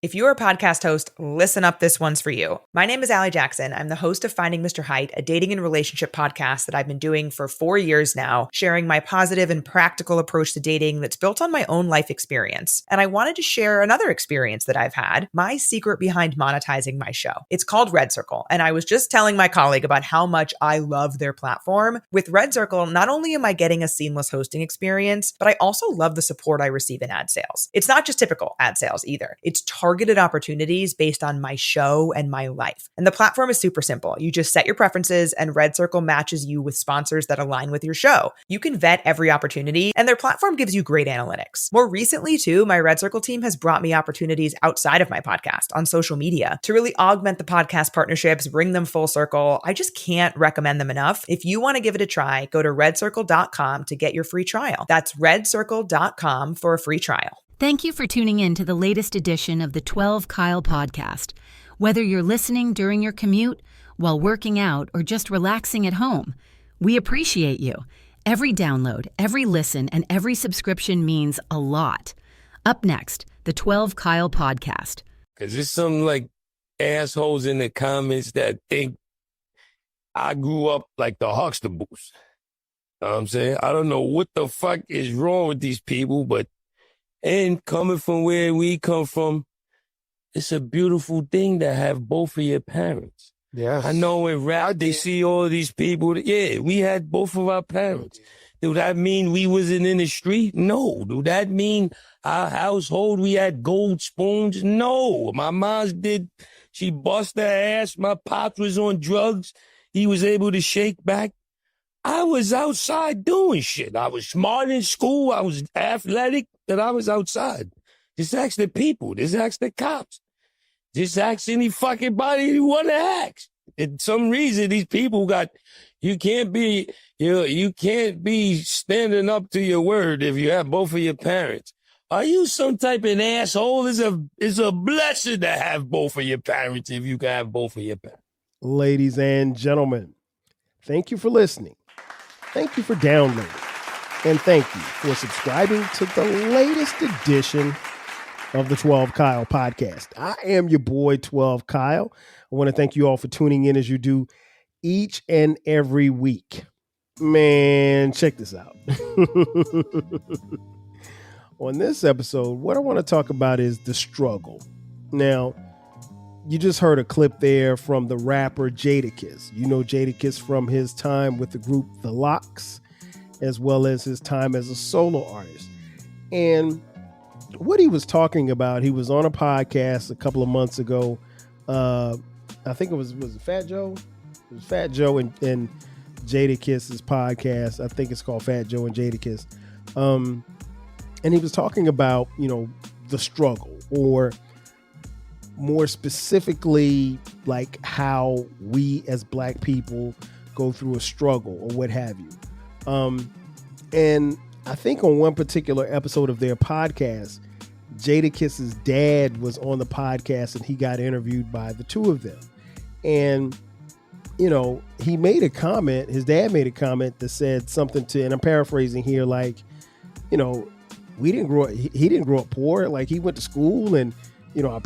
If you're a podcast host, listen up, this one's for you. My name is Allie Jackson. I'm the host of Finding Mr. Height, a dating and relationship podcast that I've been doing for 4 years now, sharing my positive and practical approach to dating that's built on my own life experience. And I wanted to share another experience that I've had, my secret behind monetizing my show. It's called Red Circle, and I was just telling my colleague about how much I love their platform. With Red Circle, not only am I getting a seamless hosting experience, but I also love the support I receive in ad sales. It's not just typical ad sales either. It's targeted opportunities based on my show and my life. And the platform is super simple. You just set your preferences and Red Circle matches you with sponsors that align with your show. You can vet every opportunity and their platform gives you great analytics. More recently too, my Red Circle team has brought me opportunities outside of my podcast on social media to really augment the podcast partnerships, bring them full circle. I just can't recommend them enough. If you want to give it a try, go to redcircle.com to get your free trial. That's redcircle.com for a free trial. Thank you for tuning in to the latest edition of the 12 Kyle podcast. Whether you're listening during your commute, while working out, or just relaxing at home, we appreciate you. Every download, every listen, and every subscription means a lot. Up next, the 12 Kyle podcast. Because there's some like assholes in the comments that think I grew up like the Huxtables. You know what I'm saying? I don't know what the fuck is wrong with these people, but and coming from where we come from, it's a beautiful thing to have both of your parents. Yeah. I know in rap, they see all these people. We had both of our parents. Do that mean we wasn't in the street? No. Do that mean our household, we had gold spoons? No. My mom's she bust her ass. My pops was on drugs. He was able to shake back. I was outside doing shit. I was smart in school. I was athletic, but I was outside. Just ask the people. Just ask the cops. Just ask any fucking body you want to ask. For some reason, these people you can't be standing up to your word if you have both of your parents. Are you some type of asshole? It's a blessing to have both of your parents if you can have both of your parents. Ladies and gentlemen, thank you for listening. Thank you for downloading. And thank you for subscribing to the latest edition of the 12 Kyle podcast. I am your boy, 12 Kyle. I want to thank you all for tuning in as you do each and every week. Man, check this out. On this episode, what I want to talk about is the struggle. Now, you just heard a clip there from the rapper Jadakiss. You know Jadakiss from his time with the group The Lox, as well as his time as a solo artist. And what he was talking about, he was on a podcast a couple of months ago. I think it was it Fat Joe? It was Fat Joe and Jadakiss's podcast. I think it's called Fat Joe and Jadakiss. And he was talking about, the struggle, or more specifically, like how we as Black people go through a struggle or what have you. And I think on one particular episode of their podcast, Jadakiss's dad was on the podcast and he got interviewed by the two of them. And, he made a comment, his dad made a comment that said something and I'm paraphrasing here, like, he didn't grow up poor. Like, he went to school and,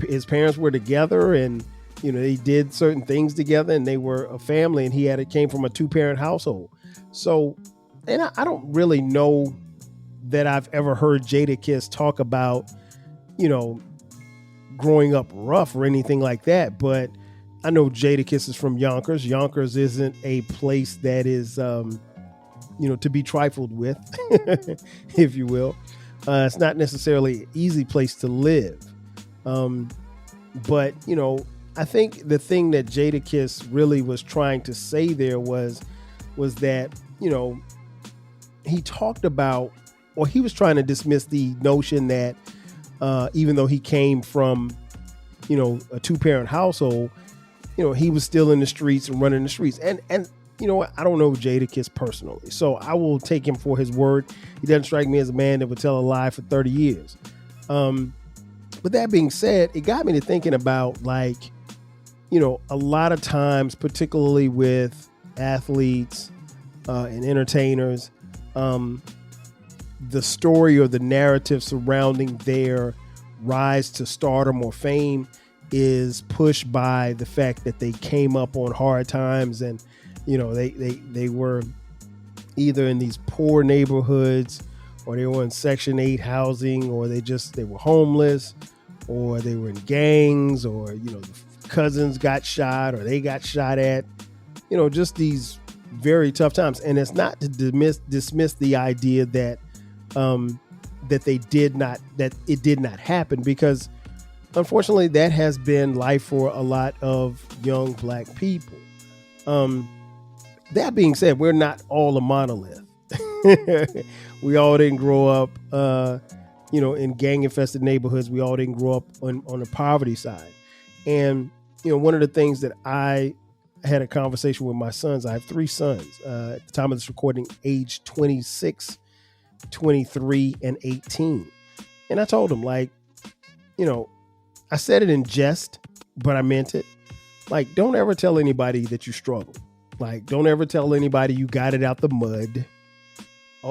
his parents were together and, they did certain things together and they were a family, and it came from a 2-parent household. So, and I don't really know that I've ever heard Jadakiss talk about, growing up rough or anything like that. But I know Jadakiss is from Yonkers. Yonkers isn't a place that is, to be trifled with, if you will. It's not necessarily an easy place to live. But, I think the thing that Jadakiss really was trying to say there was that, he talked about, or he was trying to dismiss the notion that even though he came from, a 2-parent household, he was still in the streets and running the streets. And you know what? I don't know Jadakiss personally, so I will take him for his word. He doesn't strike me as a man that would tell a lie for 30 years. But that being said, it got me to thinking about, like, a lot of times, particularly with athletes and entertainers, the story or the narrative surrounding their rise to stardom or fame is pushed by the fact that they came up on hard times, and they were either in these poor neighborhoods, or they were in Section 8 housing, or they were homeless, or they were in gangs, or the cousins got shot, or they got shot at, just these very tough times. And it's not to dismiss the idea that it did not happen, because unfortunately that has been life for a lot of young Black people. That being said, we're not all a monolith. We all didn't grow up in gang infested neighborhoods. We all didn't grow up on the poverty side. And one of the things that I had a conversation with my sons. I have 3 sons, at the time of this recording, age 26, 23, and 18. And I told them, I said it in jest, but I meant it. Don't ever tell anybody that you struggle. Don't ever tell anybody you got it out the mud.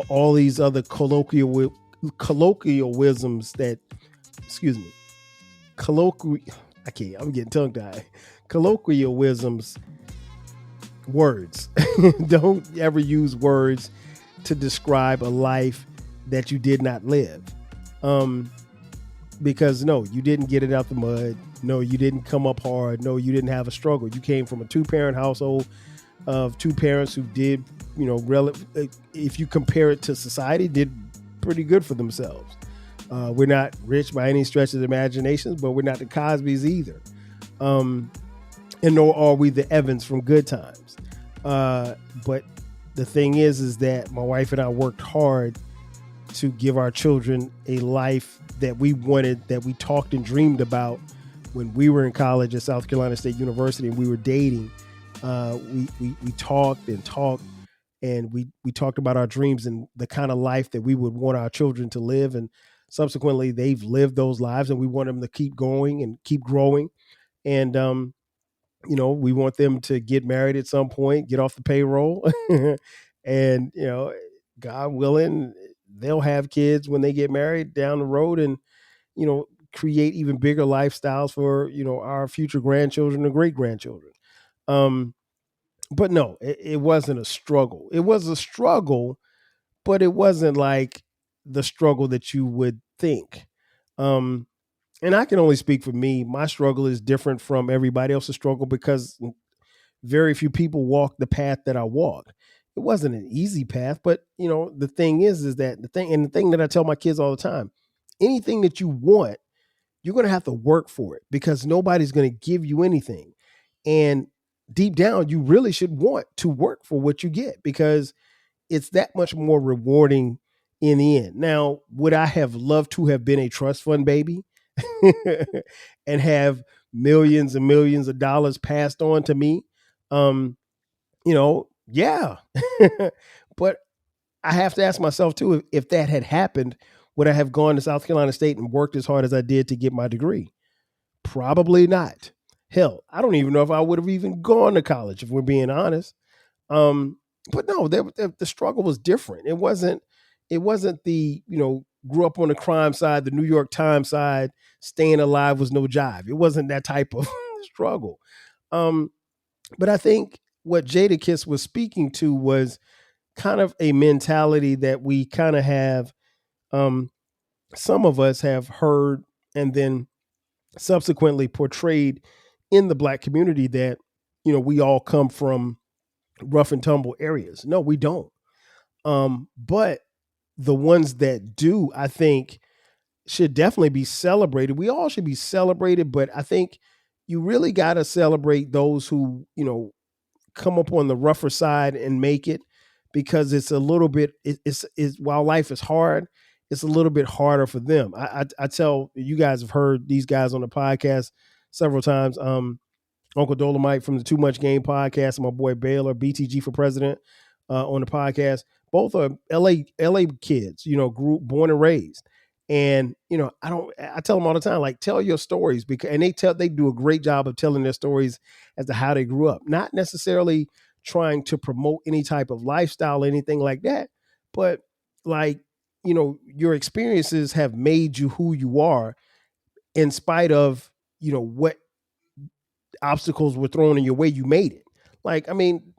All these other colloquialisms that, I'm getting tongue tied. Colloquialisms, words. Don't ever use words to describe a life that you did not live. Because no, you didn't get it out the mud. No, you didn't come up hard. No, you didn't have a struggle. You came from a 2-parent household of 2 parents who did, if you compare it to society, did pretty good for themselves. We're not rich by any stretch of the imagination, but we're not the Cosbys either. And nor are we the Evans from Good Times. But the thing is that my wife and I worked hard to give our children a life that we wanted, that we talked and dreamed about when we were in college at South Carolina State University and we were dating. We talked, and we talked about our dreams and the kind of life that we would want our children to live. And subsequently, they've lived those lives, and we want them to keep going and keep growing. And, we want them to get married at some point, get off the payroll, and, God willing, they'll have kids when they get married down the road, and, create even bigger lifestyles for, our future grandchildren and great grandchildren. But no, it wasn't a struggle. It was a struggle, but it wasn't like the struggle that you would think. And I can only speak for me. My struggle is different from everybody else's struggle because very few people walk the path that I walk. It wasn't an easy path, but the thing is that the thing that I tell my kids all the time, anything that you want, you're going to have to work for it, because nobody's going to give you anything. And deep down, you really should want to work for what you get, because it's that much more rewarding in the end. Now, would I have loved to have been a trust fund baby and have millions and millions of dollars passed on to me? Yeah. But I have to ask myself too, if that had happened, would I have gone to South Carolina State and worked as hard as I did to get my degree? Probably not. Hell, I don't even know if I would have even gone to college, if we're being honest. But no, the struggle was different. It wasn't the, grew up on the crime side, the New York Times side, staying alive was no jive. It wasn't that type of struggle. But I think what Jadakiss was speaking to was kind of a mentality that we kind of have, some of us have heard and then subsequently portrayed in the Black community, that, we all come from rough and tumble areas. No, we don't. But the ones that do, I think, should definitely be celebrated. We all should be celebrated, but I think you really got to celebrate those who, come up on the rougher side and make it, because it's a little bit, it's while life is hard, it's a little bit harder for them. I tell you guys, have heard these guys on the podcast several times. Uncle Dolomite from the Too Much Game podcast, and my boy Baylor, BTG for president, on the podcast. Both are LA kids, born and raised. And, I tell them all the time, tell your stories, because, and they do a great job of telling their stories as to how they grew up, not necessarily trying to promote any type of lifestyle or anything like that, but your experiences have made you who you are. in spite of, what obstacles were thrown in your way, you made it. Like, I mean,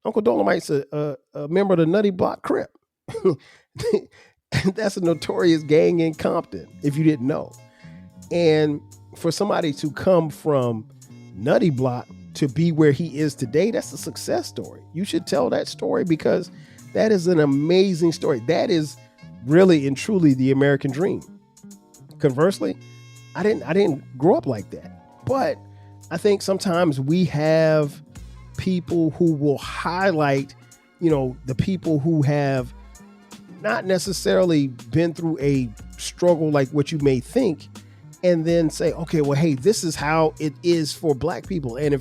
Uncle Dolomite's a member of the Nutty Block Crip. That's a notorious gang in Compton, if you didn't know. And for somebody to come from Nutty Block to be where he is today, that's a success story. You should tell that story because that is an amazing story. That is really and truly the American dream. Conversely, I didn't grow up like that. But I think sometimes we have people who will highlight, the people who have not necessarily been through a struggle like what you may think, and then say, okay, well, hey, this is how it is for Black people. And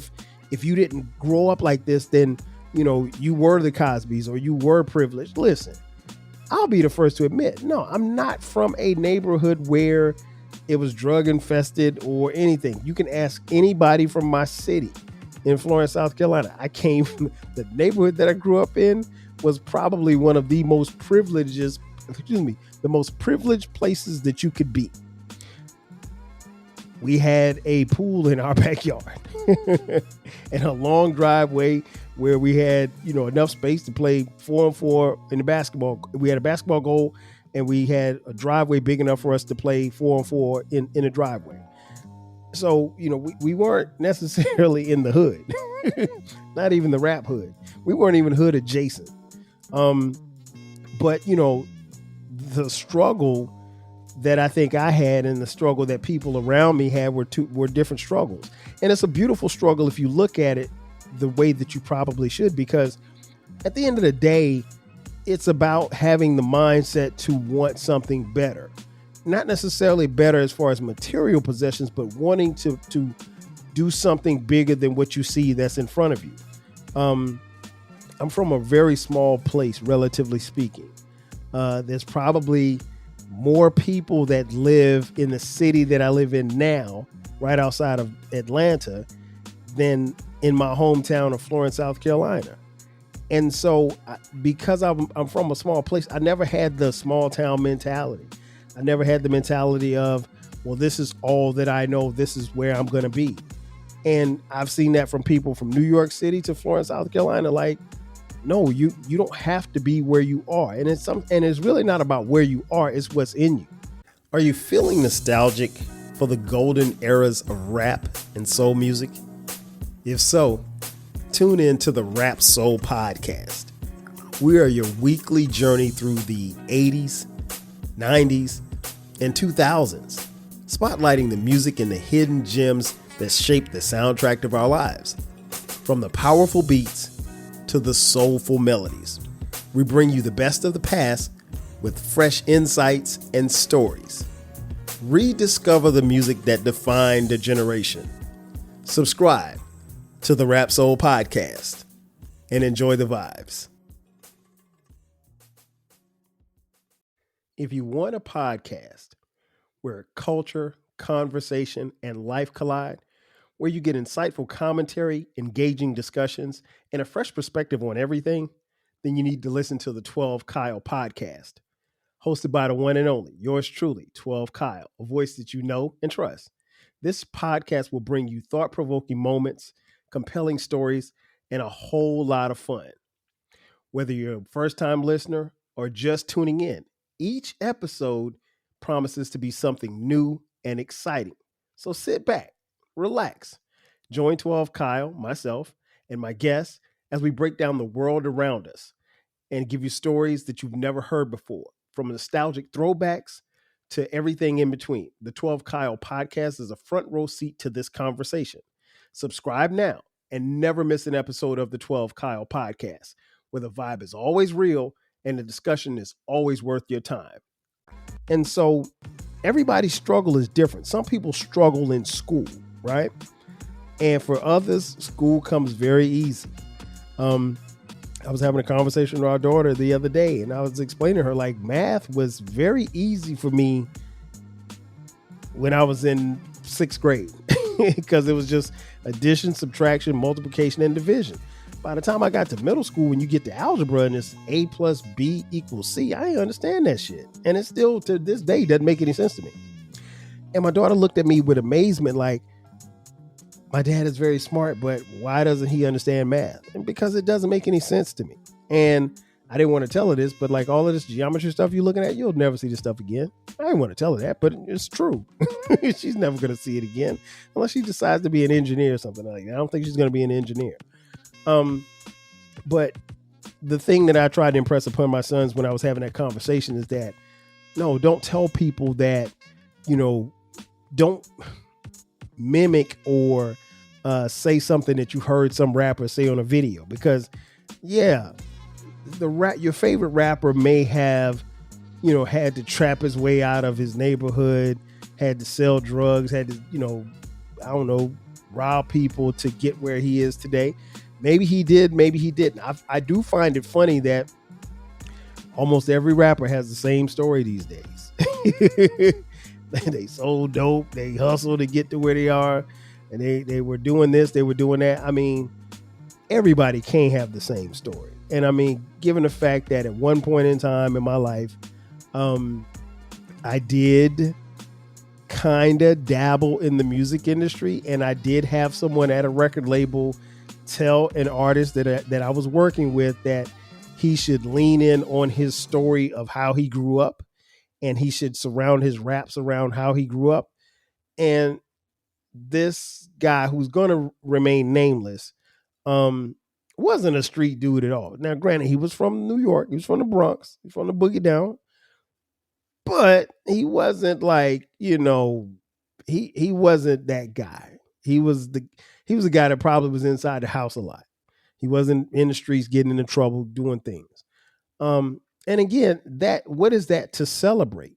if you didn't grow up like this, then, you were the Cosbys or you were privileged. Listen, I'll be the first to admit, no, I'm not from a neighborhood where it was drug infested or anything. You can ask anybody from my city in Florence, South Carolina. I came from the neighborhood that I grew up in was probably one of the most privileged places that you could be. We had a pool in our backyard and a long driveway where we had, enough space to play 4-on-4 in the basketball. We had a basketball goal and we had a driveway big enough for us to play 4-on-4 in a driveway. So, we weren't necessarily in the hood, not even the rap hood. We weren't even hood adjacent. But, the struggle that I think I had and the struggle that people around me had were different struggles. And it's a beautiful struggle if you look at it the way that you probably should, because at the end of the day, it's about having the mindset to want something better. Not necessarily better as far as material possessions, but wanting to do something bigger than what you see that's in front of you. I'm from a very small place, relatively speaking. There's probably more people that live in the city that I live in now, right outside of Atlanta, than in my hometown of Florence, South Carolina. And so because I'm from a small place, I never had the small town mentality. I never had the mentality of, well, this is all that I know. This is where I'm going to be. And I've seen that from people from New York City to Florence, South Carolina. Like, no, you don't have to be where you are. And it's really not about where you are. It's what's in you. Are you feeling nostalgic for the golden eras of rap and soul music? If so, tune in to the Rap Soul Podcast. We are your weekly journey through the 80s, 90s, and 2000s, spotlighting the music and the hidden gems that shaped the soundtrack of our lives. From the powerful beats to the soulful melodies, we bring you the best of the past with fresh insights and stories. Rediscover the music that defined a generation. Subscribe to the Rap Soul Podcast and enjoy the vibes. If you want a podcast where culture, conversation, and life collide, where you get insightful commentary, engaging discussions, and a fresh perspective on everything, then you need to listen to the 12 Kyle podcast. Hosted by the one and only, yours truly, 12 Kyle, a voice that you know and trust. This podcast will bring you thought-provoking moments, compelling stories, and a whole lot of fun. Whether you're a first-time listener or just tuning in, each episode promises to be something new and exciting. So sit back, relax, join 12 Kyle, myself, and my guests as we break down the world around us and give you stories that you've never heard before, from nostalgic throwbacks to everything in between. The 12 Kyle podcast is a front row seat to this conversation. Subscribe now and never miss an episode of the 12 Kyle podcast, where the vibe is always real and the discussion is always worth your time. And so everybody's struggle is different. Some people struggle in school, right? And for others, school comes very easy. I was having a conversation with our daughter the other day, and I was explaining to her, like, math was very easy for me when I was in 6th grade because it was just addition, subtraction, multiplication, and division. By the time I got to middle school, when you get to algebra and it's A plus B equals C, I didn't understand that shit. And it still, to this day, doesn't make any sense to me. And my daughter looked at me with amazement, like, my dad is very smart, but why doesn't he understand math? And because it doesn't make any sense to me. And I didn't want to tell her this, but like all of this geometry stuff you're looking at, you'll never see this stuff again. I didn't want to tell her that, but it's true. She's never going to see it again unless she decides to be an engineer or something like that. I don't think she's going to be an engineer. But the thing that I tried to impress upon my sons when I was having that conversation is that, no, don't tell people that, don't mimic or say something that you heard some rapper say on a video, because your favorite rapper may have had to trap his way out of his neighborhood, had to sell drugs, had to rob people to get where he is today. Maybe he did, maybe he didn't. I do find it funny that almost every rapper has the same story these days. They sold dope, they hustled to get to where they are, and they were doing this, they were doing that. I mean, everybody can't have the same story. And I mean, given the fact that at one point in time in my life, I did kind of dabble in the music industry, and I did have someone at a record label tell an artist that I was working with that he should lean in on his story of how he grew up, and he should surround his raps around how he grew up. And this guy, who's going to remain nameless, wasn't a street dude at all. Now, granted, he was from New York. He was from the Bronx. He was from the Boogie Down. But he wasn't like, he wasn't that guy. He was the guy that probably was inside the house a lot. He wasn't in the streets getting into trouble, doing things. And again, what is that to celebrate?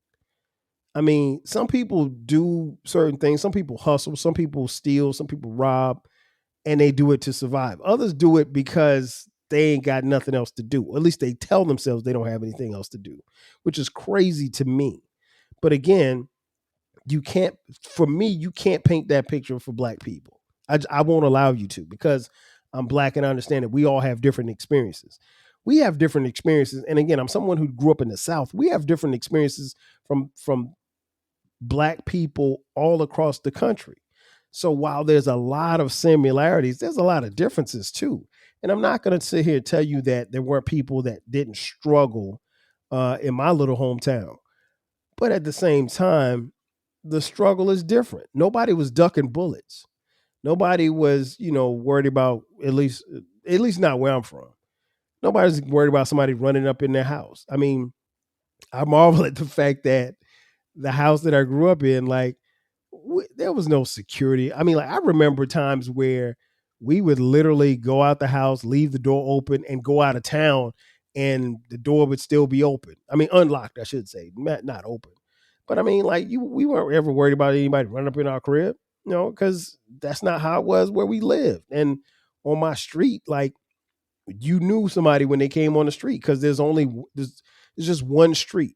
I mean, some people do certain things. Some people hustle. Some people steal. Some people rob, and they do it to survive. Others do it because they ain't got nothing else to do. Or at least they tell themselves they don't have anything else to do, which is crazy to me. But again, you can't paint that picture for Black people. I won't allow you to, because I'm Black and I understand that we all have different experiences. We have different experiences. And again, I'm someone who grew up in the South. We have different experiences from Black people all across the country. So while there's a lot of similarities, there's a lot of differences too. And I'm not going to sit here and tell you that there weren't people that didn't struggle in my little hometown. But at the same time, the struggle is different. Nobody was ducking bullets. Nobody was, worried about, at least not where I'm from. Nobody's worried about somebody running up in their house. I mean, I marvel at the fact that the house that I grew up in, like, there was no security. I mean, like, I remember times where we would literally go out the house, leave the door open, and go out of town, and the door would still be open. I mean, unlocked, I should say, not open. But I mean, like, we weren't ever worried about anybody running up in our crib, because that's not how it was where we lived. And on my street, like, you knew somebody when they came on the street, because there's just one street.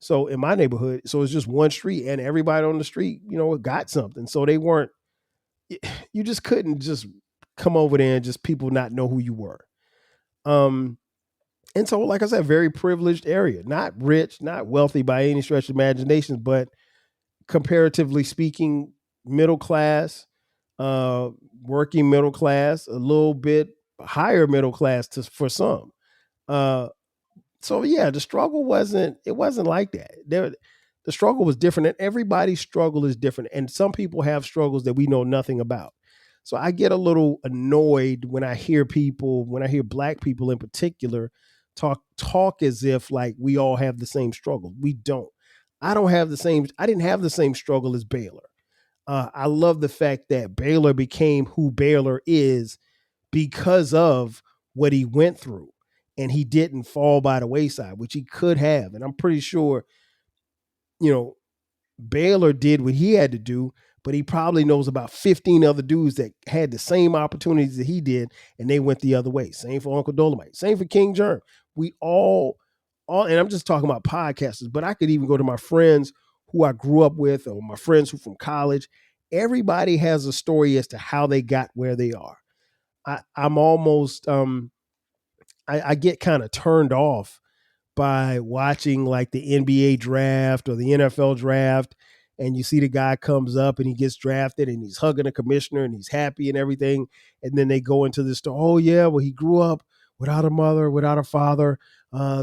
So in my neighborhood, so it's just one street, and everybody on the street, got something. So they weren't, you just couldn't just come over there and just people not know who you were. And so, like I said, very privileged area, not rich, not wealthy by any stretch of imagination, but comparatively speaking, middle class, working middle class, a little bit higher middle class for some. So yeah, the struggle wasn't like that. The struggle was different, and everybody's struggle is different. And some people have struggles that we know nothing about. So I get a little annoyed when I hear Black people in particular talk as if like we all have the same struggle. We don't. I didn't have the same struggle as Baylor. I love the fact that Baylor became who Baylor is because of what he went through. And he didn't fall by the wayside, which he could have. And I'm pretty sure, Baylor did what he had to do, but he probably knows about 15 other dudes that had the same opportunities that he did, and they went the other way. Same for Uncle Dolomite. Same for King Germ. We all, and I'm just talking about podcasters, but I could even go to my friends who I grew up with, or my friends who from college. Everybody has a story as to how they got where they are. I'm almost, I get kind of turned off by watching like the NBA draft or the NFL draft and you see the guy comes up and he gets drafted and he's hugging the commissioner and he's happy and everything. And then they go into this story. Oh yeah, well, he grew up without a mother, without a father.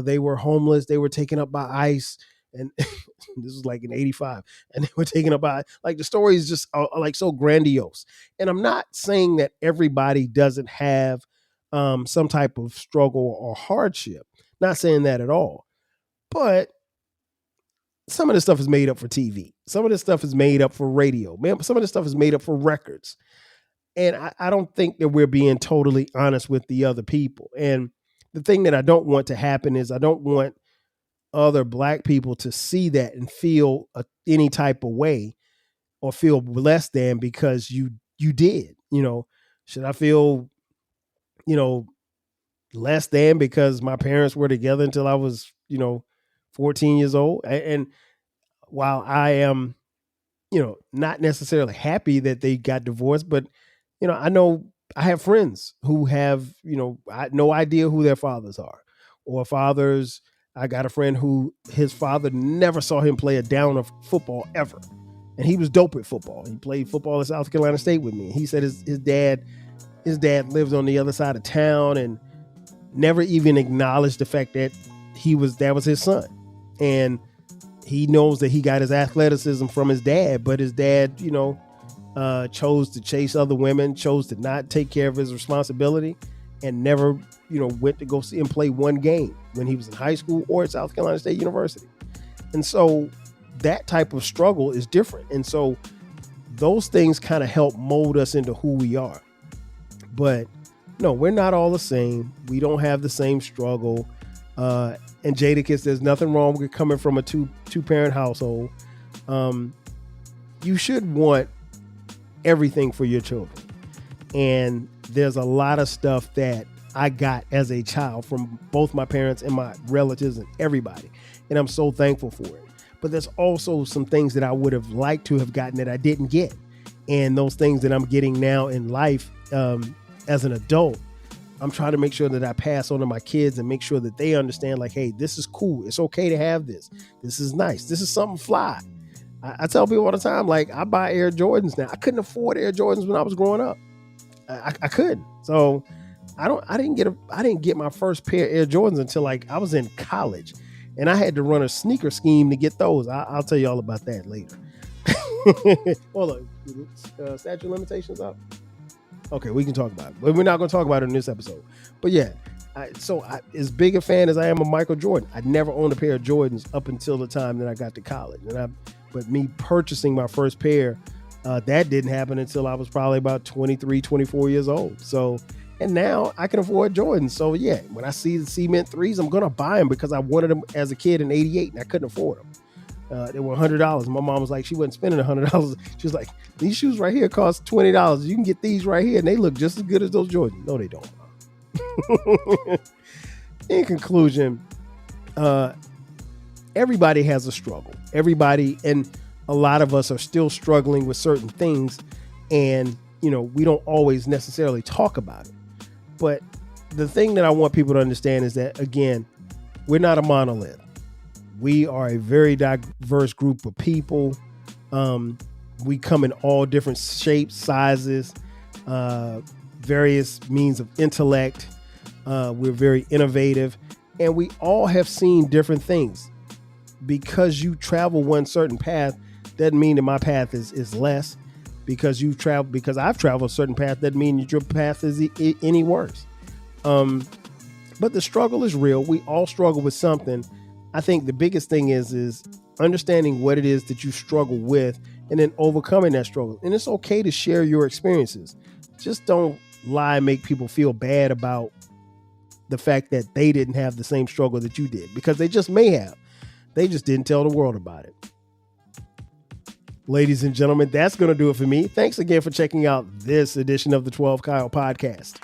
They were homeless. They were taken up by ICE. And this was like in 85, and they were taken up by, like, the story is just like so grandiose. And I'm not saying that everybody doesn't have some type of struggle or hardship. Not saying that at all. But some of this stuff is made up for TV. Some of this stuff is made up for radio. Some of this stuff is made up for records. And I don't think that we're being totally honest with the other people. And the thing that I don't want to happen is I don't want other Black people to see that and feel any type of way or feel less than because you did. Should I feel, less than because my parents were together until I was, 14 years old? And while I am, not necessarily happy that they got divorced, but, I know I have friends who have, no idea who their fathers are, or fathers. I got a friend who his father never saw him play a down of football ever. And he was dope at football. He played football at South Carolina State with me. He said his dad lived on the other side of town and never even acknowledged the fact that that was his son. And he knows that he got his athleticism from his dad, but his dad, chose to chase other women, chose to not take care of his responsibility, and never, went to go see him play one game when he was in high school or at South Carolina State University. And so that type of struggle is different. And so those things kind of help mold us into who we are. But no, we're not all the same. We don't have the same struggle. And Jadakiss, there's nothing wrong with coming from a two-parent household. You should want everything for your children. And there's a lot of stuff that I got as a child from both my parents and my relatives and everybody. And I'm so thankful for it. But there's also some things that I would have liked to have gotten that I didn't get. And those things that I'm getting now in life as an adult, I'm trying to make sure that I pass on to my kids and make sure that they understand, like, hey, this is cool. It's okay to have this. This is nice. This is something fly. I tell people all the time, like, I buy Air Jordans now. I couldn't afford Air Jordans when I was growing up. I couldn't. So I didn't get my first pair of Air Jordans until like I was in college, and I had to run a sneaker scheme to get those. I'll tell you all about that later. Hold on, statute of limitations up. Okay, we can talk about it, but we're not going to talk about it in this episode. But yeah, as big a fan as I am of Michael Jordan, I never owned a pair of Jordans up until the time that I got to college. But me purchasing my first pair, that didn't happen until I was probably about 23, 24 years old. So, and now I can afford Jordans. So yeah, when I see the cement threes, I'm going to buy them because I wanted them as a kid in 88 and I couldn't afford them. They were $100. My mom was like, she wasn't spending $100. She was like, these shoes right here cost $20. You can get these right here, and they look just as good as those Jordans. No, they don't. In conclusion, everybody has a struggle. Everybody, and a lot of us are still struggling with certain things, and we don't always necessarily talk about it. But the thing that I want people to understand is that, again, we're not a monolith. We are a very diverse group of people. We come in all different shapes, sizes, various means of intellect. We're very innovative, and we all have seen different things. Because you travel one certain path doesn't mean that my path is less. Because I've traveled a certain path doesn't mean that your path is any worse. But the struggle is real. We all struggle with something. I think the biggest thing is understanding what it is that you struggle with and then overcoming that struggle. And it's okay to share your experiences. Just don't lie and make people feel bad about the fact that they didn't have the same struggle that you did, because they just may have. They just didn't tell the world about it. Ladies and gentlemen, that's going to do it for me. Thanks again for checking out this edition of the 12 Kyle podcast.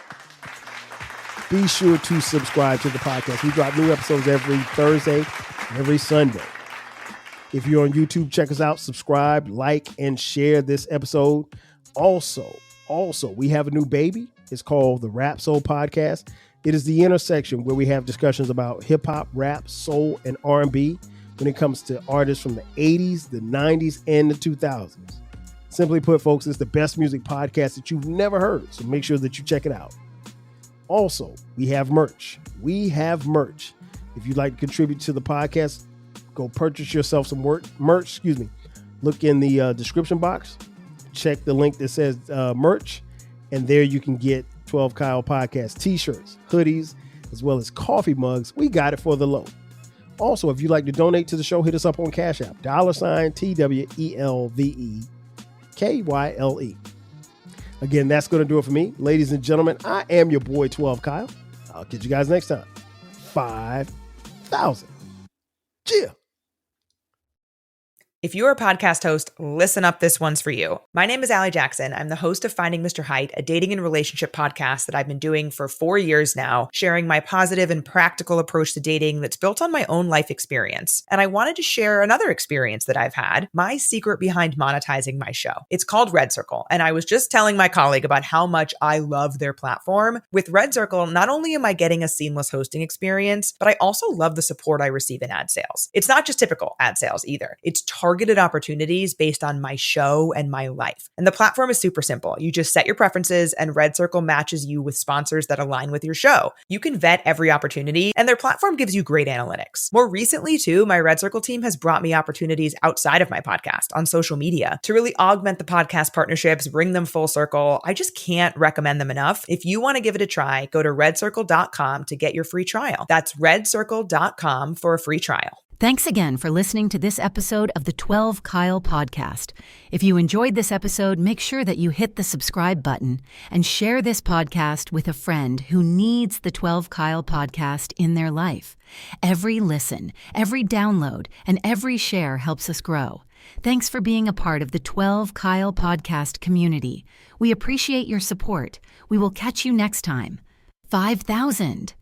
Be sure to subscribe to the podcast. We drop new episodes every Thursday, every Sunday. If you're on YouTube, check us out, subscribe, like, and share this episode. Also, we have a new baby. It's called the Rap Soul Podcast. It is the intersection where we have discussions about hip hop, rap, soul, and R&B. when it comes to artists from the 80s, the 90s, and the 2000s. Simply put, folks, it's the best music podcast that you've never heard, so make sure that you check it out. Also, we have merch. If you'd like to contribute to the podcast, go purchase yourself some merch. Look in the description box. Check the link that says merch, and there you can get 12 Kyle Podcast t-shirts, hoodies, as well as coffee mugs. We got it for the low. Also, if you'd like to donate to the show, hit us up on Cash App, $TWELVEKYLE. Again, that's going to do it for me. Ladies and gentlemen, I am your boy 12 Kyle. I'll catch you guys next time. 5,000. Cheers. If you're a podcast host, listen up, this one's for you. My name is Allie Jackson. I'm the host of Finding Mr. Height, a dating and relationship podcast that I've been doing for 4 years now, sharing my positive and practical approach to dating that's built on my own life experience. And I wanted to share another experience that I've had, my secret behind monetizing my show. It's called Red Circle, and I was just telling my colleague about how much I love their platform. With Red Circle, not only am I getting a seamless hosting experience, but I also love the support I receive in ad sales. It's not just typical ad sales either. It's targeted opportunities based on my show and my life. And the platform is super simple. You just set your preferences and Red Circle matches you with sponsors that align with your show. You can vet every opportunity and their platform gives you great analytics. More recently too, my Red Circle team has brought me opportunities outside of my podcast on social media to really augment the podcast partnerships, bring them full circle. I just can't recommend them enough. If you want to give it a try, go to redcircle.com to get your free trial. That's redcircle.com for a free trial. Thanks again for listening to this episode of the 12 Kyle Podcast. If you enjoyed this episode, make sure that you hit the subscribe button and share this podcast with a friend who needs the 12 Kyle Podcast in their life. Every listen, every download, and every share helps us grow. Thanks for being a part of the 12 Kyle Podcast community. We appreciate your support. We will catch you next time. 5,000.